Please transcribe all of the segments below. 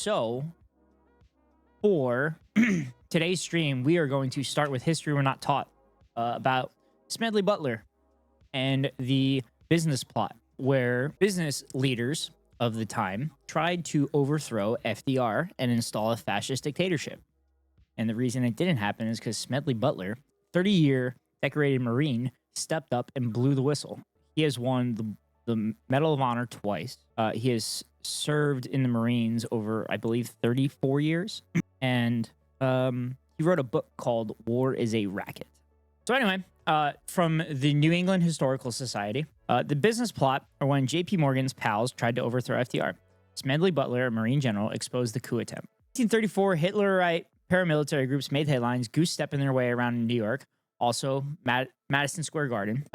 So for today's stream, we are going to start with History We're Not Taught about Smedley Butler and the business plot, where business leaders of the time tried to overthrow FDR and install a fascist dictatorship. And the reason it didn't happen is because Smedley Butler, 30-year decorated Marine, stepped up and blew the whistle. He has won the Medal of Honor twice. He has served in the Marines over, I believe, 34 years. And he wrote a book called War is a Racket. So anyway, from the New England Historical Society, the business plot, or when J.P. Morgan's pals tried to overthrow FDR. Smedley Butler, a Marine general, exposed the coup attempt. 1934, Hitlerite paramilitary groups made headlines, goose-stepping their way around New York. Also, Madison Square Garden.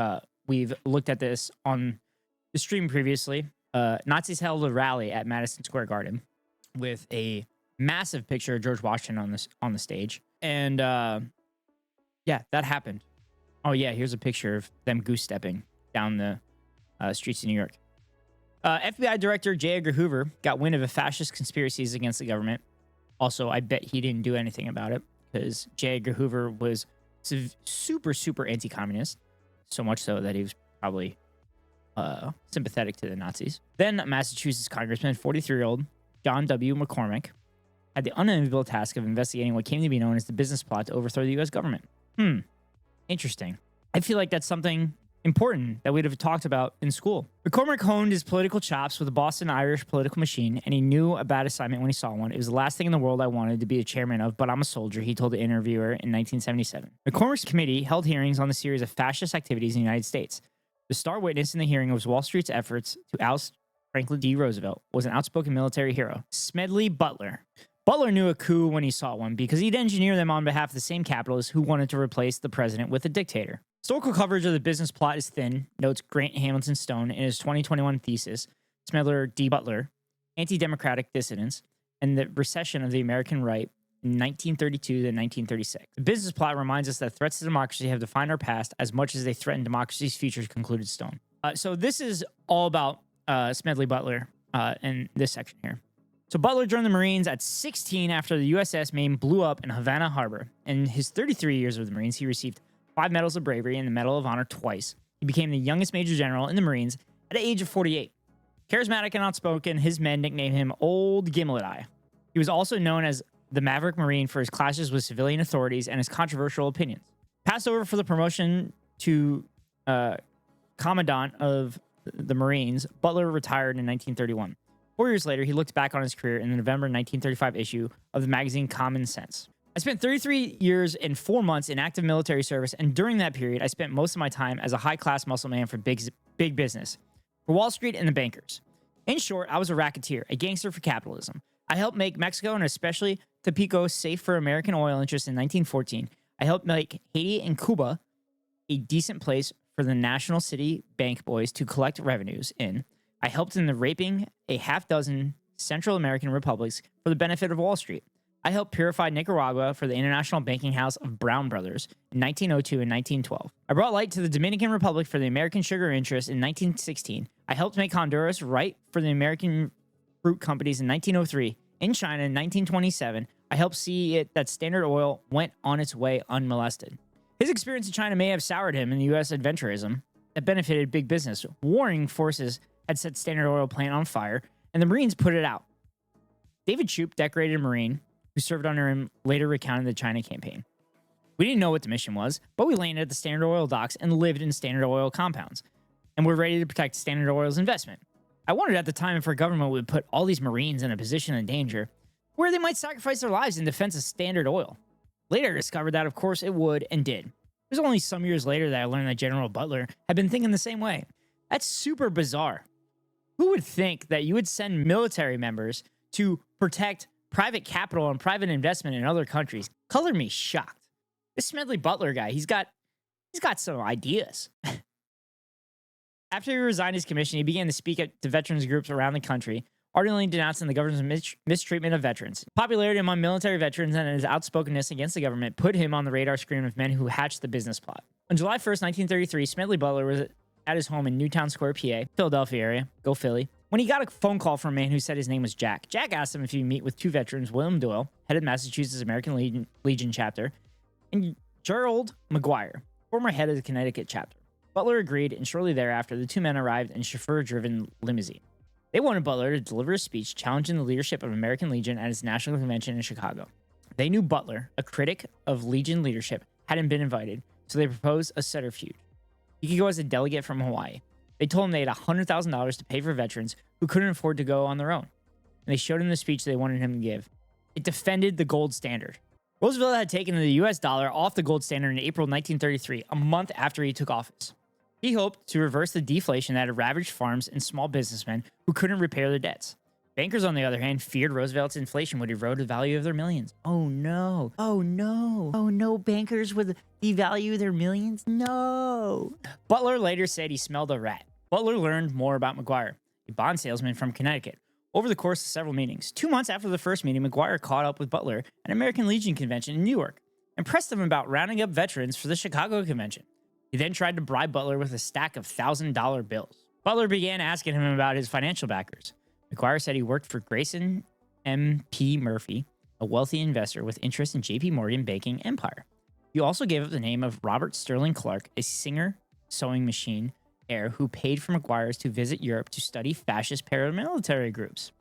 We've looked at this on the stream previously. Nazis held a rally at Madison Square Garden with a massive picture of George Washington on the stage. And yeah, that happened. Oh yeah, here's a picture of them goose-stepping down the streets of New York. FBI Director J. Edgar Hoover got wind of a fascist conspiracies against the government. Also, I bet he didn't do anything about it because J. Edgar Hoover was super anti-communist, so much so that he was probably sympathetic to the Nazis. Then Massachusetts Congressman, 43-year-old John W. McCormick, had the unenviable task of investigating what came to be known as the business plot to overthrow the U.S. government. Interesting. I feel like that's something important that we'd have talked about in school. McCormick honed his political chops with the Boston Irish political machine, and he knew a bad assignment when he saw one. It was the last thing in the world I wanted to be a chairman of, but I'm a soldier, he told the interviewer in 1977. McCormick's committee held hearings on the series of fascist activities in the United States. The star witness in the hearing was Wall Street's efforts to oust Franklin D. Roosevelt, was an outspoken military hero, Smedley Butler. Butler knew a coup when he saw one because he'd engineer them on behalf of the same capitalists who wanted to replace the president with a dictator. Historical coverage of the business plot is thin, notes Grant Hamilton Stone in his 2021 thesis, Smedley D. Butler, Anti-Democratic Dissidence, and the Recession of the American Right in 1932 to 1936. The business plot reminds us that threats to democracy have defined our past as much as they threaten democracy's future, concluded Stone. So this is all about Smedley Butler in this section here. So Butler joined the Marines at 16 after the USS Maine blew up in Havana Harbor. In his 33 years with the Marines, he received 5 medals of bravery and the Medal of Honor twice. He became the youngest major general in the Marines at the age of 48. Charismatic and outspoken, his men nicknamed him Old Gimlet Eye. He was also known as the Maverick Marine for his clashes with civilian authorities and his controversial opinions. Passed over for the promotion to Commandant of the Marines, Butler retired in 1931. 4 years later, he looked back on his career in the November 1935 issue of the magazine Common Sense. I spent 33 years and 4 months in active military service, and during that period, I spent most of my time as a high-class muscle man for big business, for Wall Street and the bankers. In short, I was a racketeer, a gangster for capitalism. I helped make Mexico, and especially Tampico, safe for American oil interests in 1914. I helped make Haiti and Cuba a decent place for the National City Bank boys to collect revenues in. I helped in the raping a half-dozen Central American republics for the benefit of Wall Street. I helped purify Nicaragua for the International Banking House of Brown Brothers in 1902 and 1912. I brought light to the Dominican Republic for the American sugar interests in 1916. I helped make Honduras right for the American fruit companies in 1903. In China in 1927, I helped see it that Standard Oil went on its way unmolested. His experience in China may have soured him in the U.S. adventurism that benefited big business. Warring forces had set Standard Oil plant on fire, and the Marines put it out. David Shoup, decorated Marine, who served under him, later recounted the China campaign. We didn't know what the mission was, but we landed at the Standard Oil docks and lived in Standard Oil compounds, and we're ready to protect Standard Oil's investment. I wondered at the time if our government would put all these Marines in a position of danger where they might sacrifice their lives in defense of Standard Oil. Later, I discovered that, of course, it would and did. It was only some years later that I learned that General Butler had been thinking the same way. That's super bizarre. Who would think that you would send military members to protect private capital and private investment in other countries? Color me shocked. This Smedley Butler guy, he's got some ideas. After he resigned his commission, he began to speak to veterans groups around the country, ardently denouncing the government's mistreatment of veterans. Popularity among military veterans and his outspokenness against the government put him on the radar screen of men who hatched the business plot. On July 1st, 1933, Smedley Butler was at his home in Newtown Square, PA, Philadelphia area, go Philly, when he got a phone call from a man who said his name was Jack. Jack asked him if he'd meet with two veterans, William Doyle, head of Massachusetts American Legion chapter, and Gerald McGuire, former head of the Connecticut chapter. Butler agreed, and shortly thereafter, the two men arrived in a chauffeur-driven limousine. They wanted Butler to deliver a speech challenging the leadership of American Legion at its national convention in Chicago. They knew Butler, a critic of Legion leadership, hadn't been invited, so they proposed a subterfuge. He could go as a delegate from Hawaii. They told him they had $100,000 to pay for veterans who couldn't afford to go on their own. And they showed him the speech they wanted him to give. It defended the gold standard. Roosevelt had taken the US dollar off the gold standard in April 1933, a month after he took office. He hoped to reverse the deflation that had ravaged farms and small businessmen who couldn't repair their debts. Bankers, on the other hand, feared Roosevelt's inflation would erode the value of their millions. Oh no. Oh no. Oh no, bankers would devalue their millions? No. Butler later said he smelled a rat. Butler learned more about McGuire, a bond salesman from Connecticut, over the course of several meetings. 2 months after the first meeting, McGuire caught up with Butler at an American Legion convention in New York and pressed him about rounding up veterans for the Chicago convention. He then tried to bribe Butler with a stack of $1,000 bills. Butler began asking him about his financial backers. McGuire said he worked for Grayson M.P. Murphy, a wealthy investor with interest in J.P. Morgan banking empire. He also gave up the name of Robert Sterling Clark, a singer sewing machine heir who paid for McGuire's to visit Europe to study fascist paramilitary groups.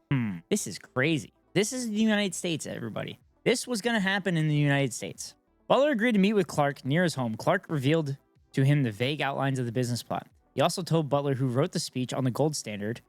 This is crazy. This is the United States, everybody. This was going to happen in the United States. Butler agreed to meet with Clark near his home. Clark revealed to him the vague outlines of the business plot. He also told Butler, who wrote the speech on the gold standard,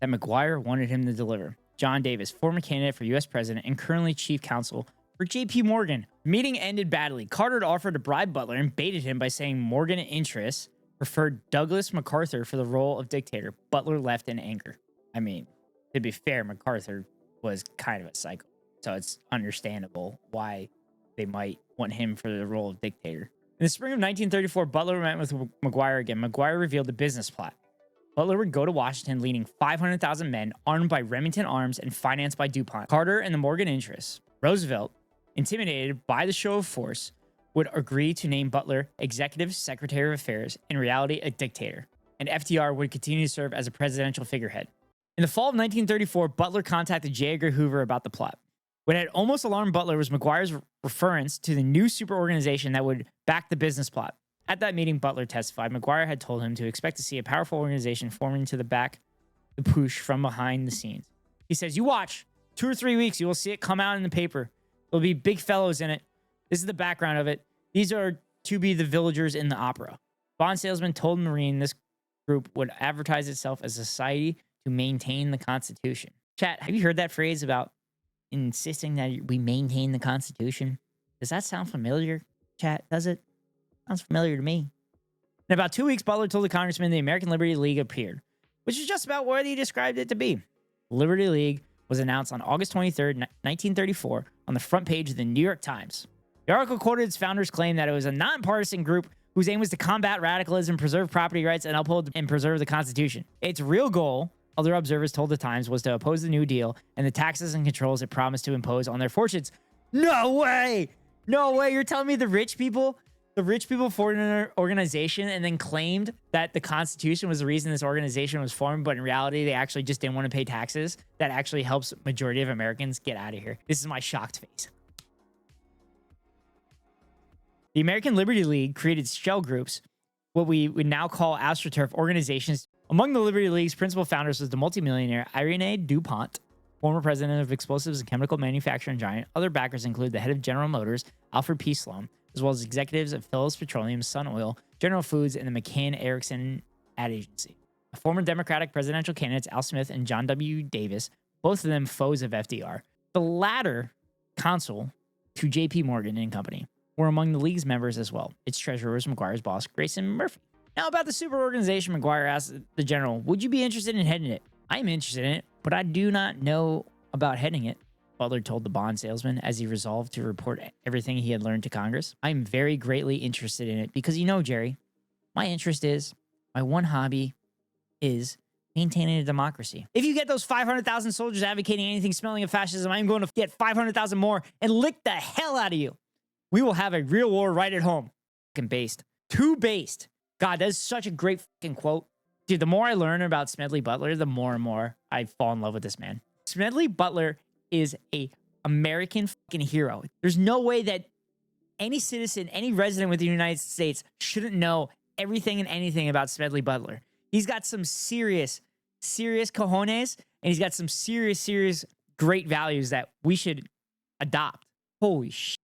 that McGuire wanted him to deliver. John Davis, former candidate for U.S. president and currently chief counsel for J.P. Morgan. Meeting ended badly. Carter offered to bribe Butler and baited him by saying Morgan interests preferred Douglas MacArthur for the role of dictator. Butler left in anger. I mean, to be fair, MacArthur was kind of a psycho, so it's understandable why they might want him for the role of dictator. In the spring of 1934, Butler met with McGuire again. McGuire revealed the business plot. Butler would go to Washington leading 500,000 men armed by Remington Arms and financed by DuPont, Carter, and the Morgan interests. Roosevelt, intimidated by the show of force, would agree to name Butler Executive Secretary of Affairs, in reality a dictator, and FDR would continue to serve as a presidential figurehead. In the fall of 1934, Butler contacted J. Edgar Hoover about the plot. What had almost alarmed Butler was McGuire's reference to the new superorganization that would back the business plot. At that meeting, Butler testified McGuire had told him to expect to see a powerful organization forming to the back the push from behind the scenes. He says, "You watch. 2 or 3 weeks, you will see it come out in the paper. There'll be big fellows in it. This is the background of it. These are to be the villagers in the opera." Bond salesman told Marine this group would advertise itself as a society to maintain the Constitution. Chat, have you heard that phrase about insisting that we maintain the Constitution? Does that sound familiar, chat? Does it? Sounds familiar to me. In about 2 weeks, Butler told the congressman the American Liberty League appeared, which is just about what he described it to be. The Liberty League was announced on August 23rd, 1934, on the front page of the New York Times. The article quoted its founders' claim that it was a nonpartisan group whose aim was to combat radicalism, preserve property rights, and uphold and preserve the Constitution. Its real goal, other observers told the Times, was to oppose the New Deal and the taxes and controls it promised to impose on their fortunes. No way! No way! You're telling me the rich people formed an organization and then claimed that the Constitution was the reason this organization was formed, but in reality, they actually just didn't want to pay taxes? That actually helps majority of Americans get out of here. This is my shocked face. The American Liberty League created shell groups, what we would now call AstroTurf organizations. Among the Liberty League's principal founders was the multimillionaire Irene DuPont, former president of explosives and chemical manufacturing giant. Other backers include the head of General Motors, Alfred P. Sloan, as well as executives of Phillips Petroleum, Sun Oil, General Foods, and the McCann-Erickson ad agency. Former Democratic presidential candidates Al Smith and John W. Davis, both of them foes of FDR. The latter, counsel to J.P. Morgan and Company, were among the league's members as well. Its treasurer was McGuire's boss, Grayson Murphy. Now about the superorganization, McGuire asked the general, "Would you be interested in heading it?" "I am interested in it, but I do not know about heading it," Butler told the bond salesman as he resolved to report everything he had learned to Congress. "I'm very greatly interested in it because, Jerry, my one hobby is maintaining a democracy. If you get those 500,000 soldiers advocating anything smelling of fascism, I'm going to get 500,000 more and lick the hell out of you. We will have a real war right at home." Fucking based. Too based. God, that's such a great fucking quote. Dude, the more I learn about Smedley Butler, the more and more I fall in love with this man. Smedley Butler is a American fucking hero. There's no way that any citizen, any resident within the United States shouldn't know everything and anything about Smedley Butler. He's got some serious cojones, and he's got some serious great values that we should adopt. Holy shit.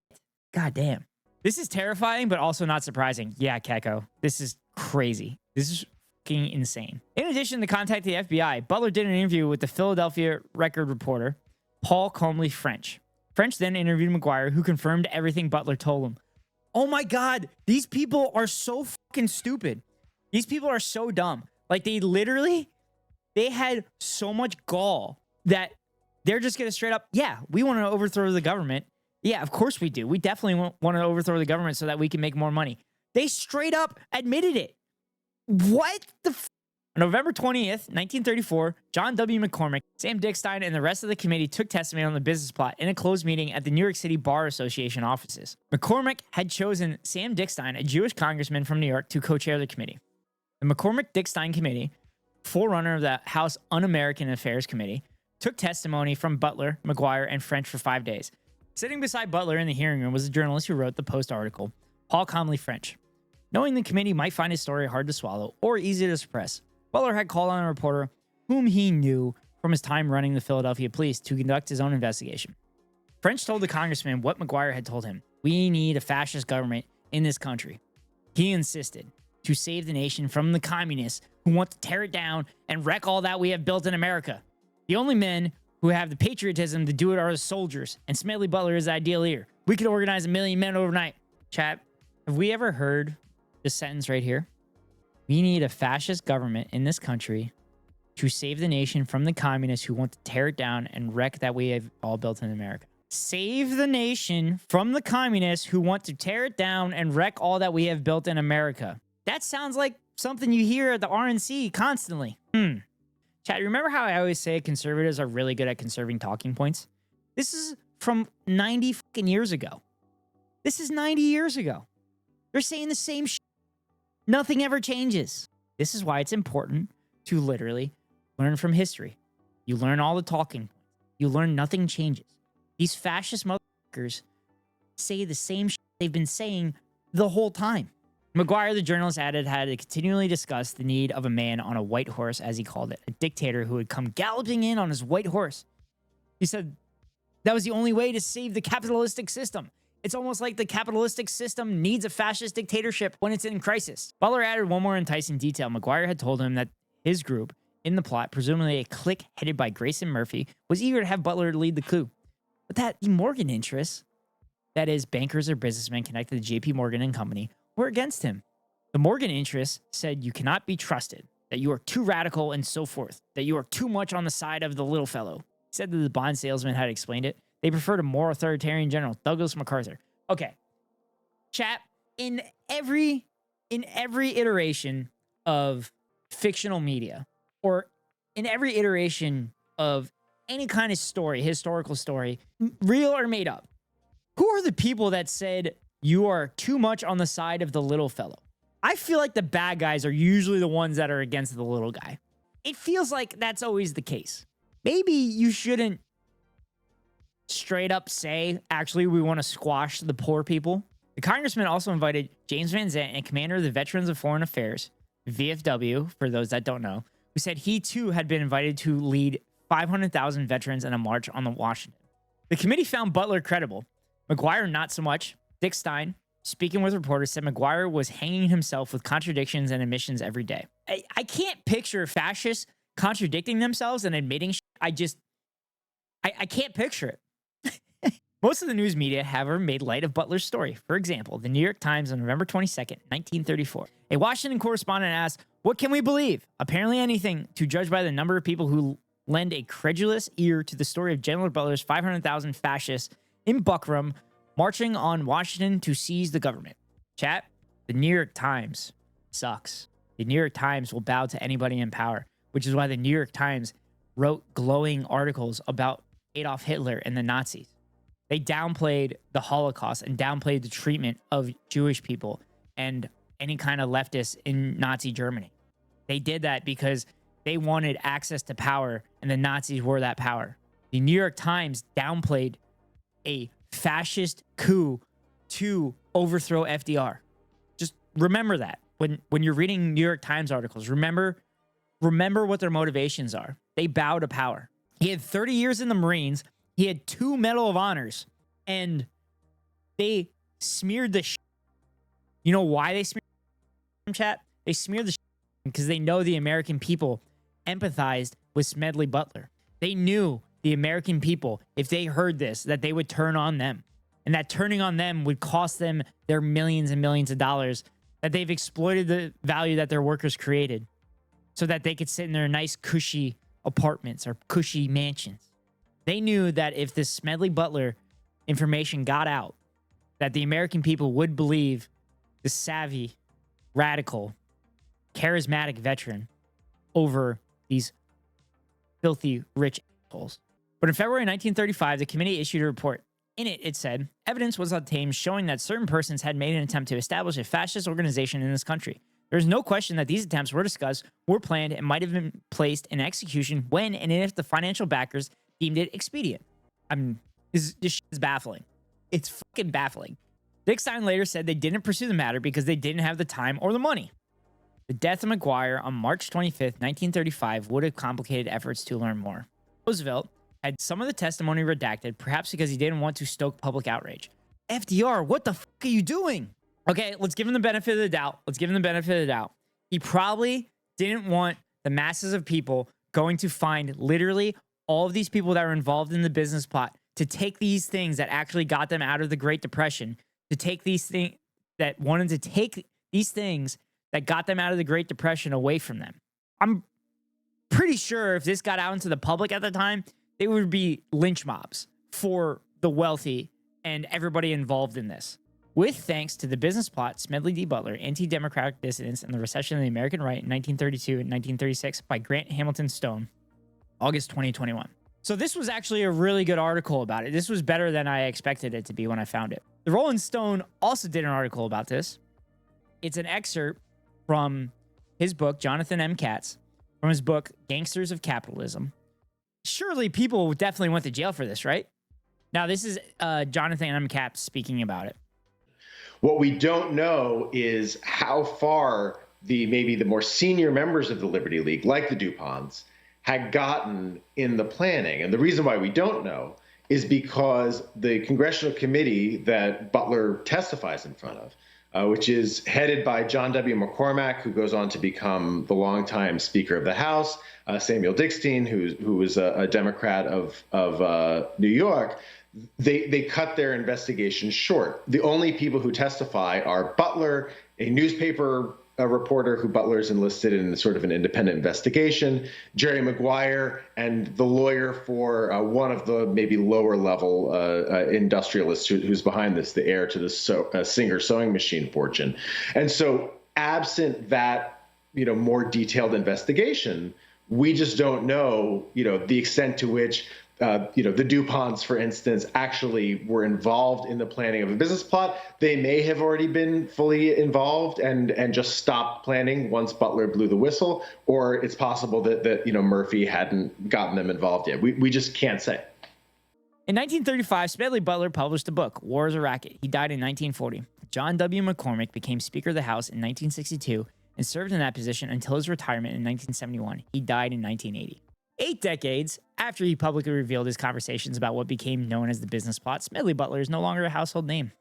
God damn. This is terrifying, but also not surprising. Yeah, Keko. This is crazy. This is fucking insane. In addition to contacting the FBI, Butler did an interview with the Philadelphia Record reporter, Paul Comley French. French then interviewed McGuire, who confirmed everything Butler told him. Oh my God. These people are so fucking stupid. These people are so dumb. Like, they had so much gall that they're just going to straight up, yeah, we want to overthrow the government. Yeah, of course we do. We definitely want to overthrow the government so that we can make more money. They straight up admitted it. What the f? On November 20th, 1934, John W. McCormick, Sam Dickstein, and the rest of the committee took testimony on the business plot in a closed meeting at the New York City Bar Association offices. McCormick had chosen Sam Dickstein, a Jewish congressman from New York, to co-chair the committee. The McCormick-Dickstein Committee, forerunner of the House Un-American Affairs Committee, took testimony from Butler, McGuire, and French for 5 days. Sitting beside Butler in the hearing room was a journalist who wrote the Post article, Paul Comley French. Knowing the committee might find his story hard to swallow or easy to suppress, Butler had called on a reporter whom he knew from his time running the Philadelphia police to conduct his own investigation. French told the congressman what McGuire had told him. We need a fascist government in this country. He insisted to save the nation from the communists who want to tear it down and wreck all that we have built in America. The only men who have the patriotism to do it are the soldiers, and Smedley Butler is the ideal leader. We could organize 1 million men overnight. Chat, have we ever heard this sentence right here? We need a fascist government in this country to save the nation from the communists who want to tear it down and wreck that we have all built in America. Save the nation from the communists who want to tear it down and wreck all that we have built in America. That sounds like something you hear at the RNC constantly. Chat, remember how I always say conservatives are really good at conserving talking points? This is from 90 fucking years ago. This is 90 years ago. They're saying the same shit. Nothing ever changes. This is why it's important to literally learn from history. You learn all the talking points. You learn nothing changes. These fascist motherfuckers say the same shit they've been saying the whole time. McGuire, the journalist, added, had to continually discuss the need of a man on a white horse, as he called it, a dictator who would come galloping in on his white horse. He said that was the only way to save the capitalistic system. It's almost like the capitalistic system needs a fascist dictatorship when it's in crisis. Butler added one more enticing detail. McGuire had told him that his group in the plot, presumably a clique headed by Grayson Murphy, was eager to have Butler lead the coup. But that the Morgan interests, that is, bankers or businessmen connected to JP Morgan and Company, were against him. The Morgan interests said you cannot be trusted, that you are too radical and so forth, that you are too much on the side of the little fellow. He said that the bond salesman had explained it. They preferred a more authoritarian general, Douglas MacArthur. Okay. Chat, in every iteration of fictional media, or in every iteration of any kind of story, historical story, real or made up, who are the people that said you are too much on the side of the little fellow? I feel like the bad guys are usually the ones that are against the little guy. It feels like that's always the case. Maybe you shouldn't straight up say, actually, we want to squash the poor people. The congressman also invited James Van Zandt, a commander of the Veterans of Foreign Affairs, VFW, for those that don't know, who said he too had been invited to lead 500,000 veterans in a march on the Washington. The committee found Butler credible. McGuire, not so much. Dickstein, speaking with reporters, said McGuire was hanging himself with contradictions and omissions every day. I can't picture fascists contradicting themselves and admitting shit. I can't picture it. Most of the news media, however, made light of Butler's story. For example, the New York Times on November 22nd, 1934. A Washington correspondent asked, "What can we believe? Apparently anything, to judge by the number of people who lend a credulous ear to the story of General Butler's 500,000 fascists in Buckram marching on Washington to seize the government." Chat, the New York Times sucks. The New York Times will bow to anybody in power, which is why the New York Times wrote glowing articles about Adolf Hitler and the Nazis. They downplayed the Holocaust and downplayed the treatment of Jewish people and any kind of leftists in Nazi Germany. They did that because They wanted access to power, and the Nazis were that power. The New York Times downplayed a fascist coup to overthrow FDR. Just remember that when you're reading New York Times articles. Remember what their motivations are. They bow to power. He had 30 years in the Marines. He had 2 Medal of Honors, and they smeared the shit. You know why they smeared the chat? They smeared the shit because they know the American people empathized with Smedley Butler. They knew the American people, if they heard this, that they would turn on them, and that turning on them would cost them their millions and millions of dollars, that they've exploited the value that their workers created so that they could sit in their nice cushy apartments or cushy mansions. They knew that if this Smedley Butler information got out, that the American people would believe the savvy, radical, charismatic veteran over these filthy, rich assholes. But in February 1935, the committee issued a report. In it, it said, evidence was obtained showing that certain persons had made an attempt to establish a fascist organization in this country. There is no question that these attempts were discussed, were planned, and might have been placed in execution when and if the financial backers deemed it expedient. This shit is baffling. It's fucking baffling. Dick Stein later said they didn't pursue the matter because they didn't have the time or the money. The death of McGuire on March 25th, 1935 would have complicated efforts to learn more. Roosevelt had some of the testimony redacted, perhaps because he didn't want to stoke public outrage. FDR, what the fuck are you doing? Okay, let's give him the benefit of the doubt. He probably didn't want the masses of people going to find literally all of these people that were involved in the business plot to take these things that actually got them out of the Great Depression, to take these things that wanted to take these things that got them out of the Great Depression away from them. I'm pretty sure if this got out into the public at the time, they would be lynch mobs for the wealthy and everybody involved in this. With thanks to the business plot, Smedley D. Butler, Anti-Democratic Dissidence and the Recession of the American Right in 1932 and 1936 by Grant Hamilton Stone, August 2021. So this was actually a really good article about it. This was better than I expected it to be when I found it. The Rolling Stone also did an article about this. It's an excerpt from his book, Jonathan M. Katz, from his book, Gangsters of Capitalism. Surely people definitely went to jail for this, right? Now, this is Jonathan M. Katz speaking about it. What we don't know is how far maybe the more senior members of the Liberty League, like the DuPonts, had gotten in the planning. And the reason why we don't know is because the congressional committee that Butler testifies in front of, which is headed by John W. McCormack, who goes on to become the longtime Speaker of the House, Samuel Dickstein, who was a Democrat of New York, they cut their investigation short. The only people who testify are Butler, a newspaper reporter who Butler's enlisted in sort of an independent investigation, Jerry Maguire, and the lawyer for one of the maybe lower level industrialists who's behind this, the heir to the Singer sewing machine fortune. And so absent that, more detailed investigation, we just don't know, the extent to which the DuPonts, for instance, actually were involved in the planning of a business plot. They may have already been fully involved and just stopped planning once Butler blew the whistle, or it's possible that Murphy hadn't gotten them involved yet. We just can't say. In 1935, Smedley Butler published a book, War is a Racket. He died in 1940. John W. McCormack became Speaker of the House in 1962 and served in that position until his retirement in 1971. He died in 1980. 8 decades after he publicly revealed his conversations about what became known as the business plot, Smedley Butler is no longer a household name.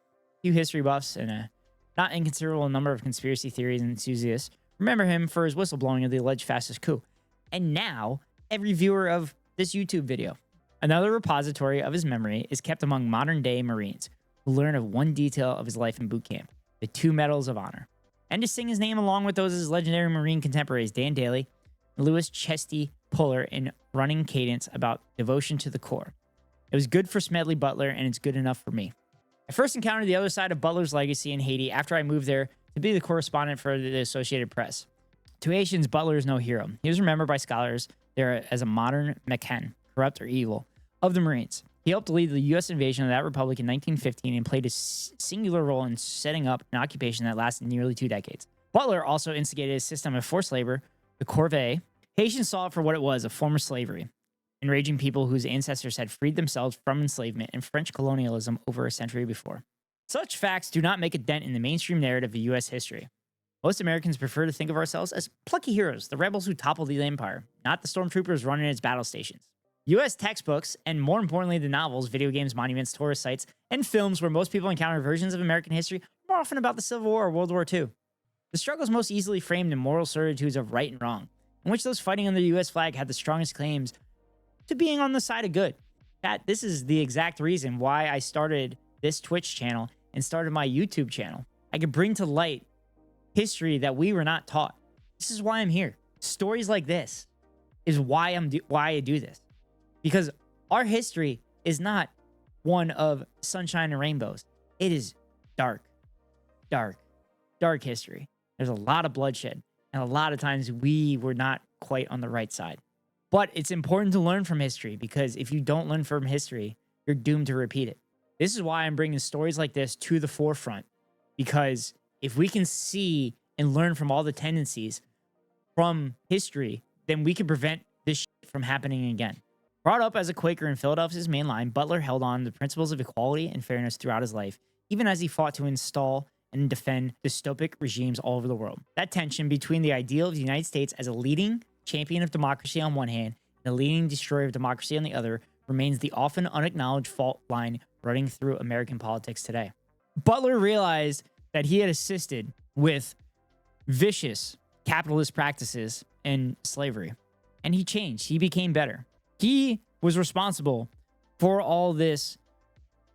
Few history buffs and a not inconsiderable number of conspiracy theories enthusiasts remember him for his whistleblowing of the alleged fascist coup. And now, every viewer of this YouTube video. Another repository of his memory is kept among modern-day Marines who learn of one detail of his life in boot camp, the 2 Medals of Honor, and to sing his name along with those of his legendary Marine contemporaries Dan Daly and Louis Chesty Puller in running cadence about devotion to the core. It was good for Smedley Butler, and it's good enough for me. I first encountered the other side of Butler's legacy in Haiti after I moved there to be the correspondent for the Associated Press. To Haitians, Butler is no hero. He was remembered by scholars there as a modern McCann, corrupt or evil, of the Marines. He helped lead the U.S. invasion of that republic in 1915 and played a singular role in setting up an occupation that lasted nearly 2 decades. Butler also instigated a system of forced labor, the corvée, Haitians saw it for what it was, a form of slavery, enraging people whose ancestors had freed themselves from enslavement and French colonialism over a century before. Such facts do not make a dent in the mainstream narrative of U.S. history. Most Americans prefer to think of ourselves as plucky heroes, the rebels who toppled the empire, not the stormtroopers running its battle stations. U.S. textbooks, and more importantly, the novels, video games, monuments, tourist sites, and films where most people encounter versions of American history are more often about the Civil War or World War II. The struggle is most easily framed in moral certitudes of right and wrong, in which those fighting under the U.S. flag had the strongest claims to being on the side of good. This is the exact reason why I started this Twitch channel and started my YouTube channel. I could bring to light history that we were not taught. This is why I'm here. Stories like this is why I do this. Because our history is not one of sunshine and rainbows. It is dark, dark, dark history. There's a lot of bloodshed, and a lot of times we were not quite on the right side. But it's important to learn from history, because if you don't learn from history, you're doomed to repeat it. This is why I'm bringing stories like this to the forefront, because if we can see and learn from all the tendencies from history, then we can prevent this shit from happening again. Brought up as a Quaker in Philadelphia's main line, Butler held on to the principles of equality and fairness throughout his life, even as he fought to install and defend dystopic regimes all over the world. That tension between the ideal of the United States as a leading champion of democracy on one hand and a leading destroyer of democracy on the other remains the often unacknowledged fault line running through American politics today. Butler realized that he had assisted with vicious capitalist practices and slavery, and he changed. He became better. He was responsible for all this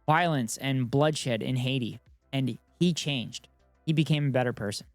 violence and bloodshed in Haiti, and he changed. He became a better person.